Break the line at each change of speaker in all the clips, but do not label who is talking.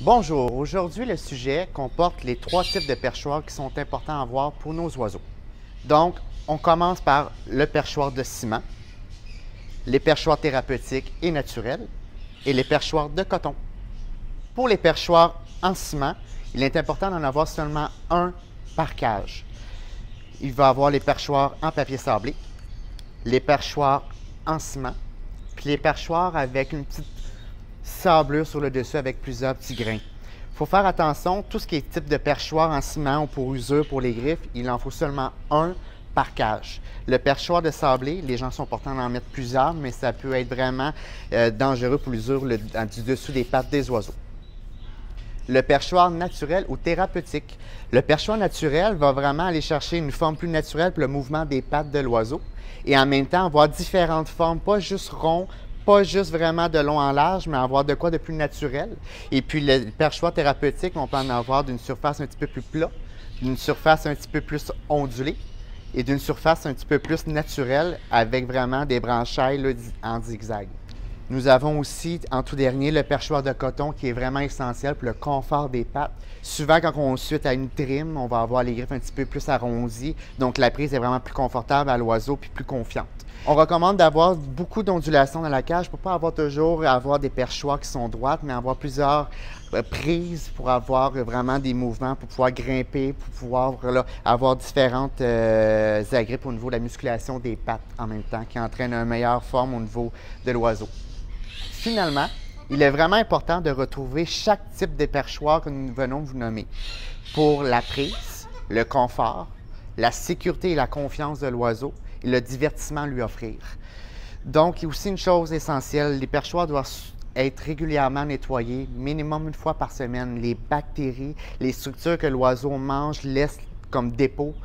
Bonjour, aujourd'hui le sujet comporte les trois types de perchoirs qui sont importants à voir pour nos oiseaux. Donc, on commence par le perchoir de ciment, les perchoirs thérapeutiques et naturels et les perchoirs de coton. Pour les perchoirs en ciment, il est important d'en avoir seulement un par cage. Il va avoir les perchoirs en papier sablé, les perchoirs en ciment, puis les perchoirs avec une petite sablure sur le dessus avec plusieurs petits grains. Il faut faire attention, tout ce qui est type de perchoir en ciment ou pour usure pour les griffes, il en faut seulement un par cage. Le perchoir de sablé, les gens sont portants d'en mettre plusieurs, mais ça peut être vraiment dangereux pour l'usure du dessous des pattes des oiseaux. Le perchoir naturel ou thérapeutique. Le perchoir naturel va vraiment aller chercher une forme plus naturelle pour le mouvement des pattes de l'oiseau et en même temps avoir différentes formes, pas juste rond, pas juste vraiment de long en large, mais avoir de quoi de plus naturel. Et puis le perchoir thérapeutique, on peut en avoir d'une surface un petit peu plus plate, d'une surface un petit peu plus ondulée et d'une surface un petit peu plus naturelle avec vraiment des branchailles là, en zigzag. Nous avons aussi, en tout dernier, le perchoir de coton qui est vraiment essentiel pour le confort des pattes. Souvent, quand on suite à une trim, on va avoir les griffes un petit peu plus arrondies, donc la prise est vraiment plus confortable à l'oiseau puis plus confiante. On recommande d'avoir beaucoup d'ondulation dans la cage pour ne pas avoir toujours des perchoirs qui sont droites, mais avoir plusieurs prises pour avoir vraiment des mouvements, pour pouvoir grimper, pour pouvoir avoir différentes agrippes au niveau de la musculation des pattes en même temps, qui entraînent une meilleure forme au niveau de l'oiseau. Finalement, il est vraiment important de retrouver chaque type de perchoir que nous venons de vous nommer pour la prise, le confort, la sécurité et la confiance de l'oiseau et le divertissement à lui offrir. Donc, il y a aussi une chose essentielle, les perchoirs doivent être régulièrement nettoyés, minimum une fois par semaine. Les bactéries, les structures que l'oiseau mange, laisse comme dépôt,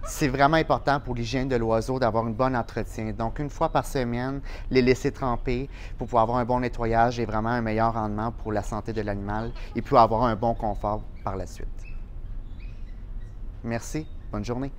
c'est vraiment important pour l'hygiène de l'oiseau d'avoir un bon entretien. Donc, une fois par semaine, les laisser tremper pour pouvoir avoir un bon nettoyage et vraiment un meilleur rendement pour la santé de l'animal et puis avoir un bon confort par la suite. Merci, bonne journée.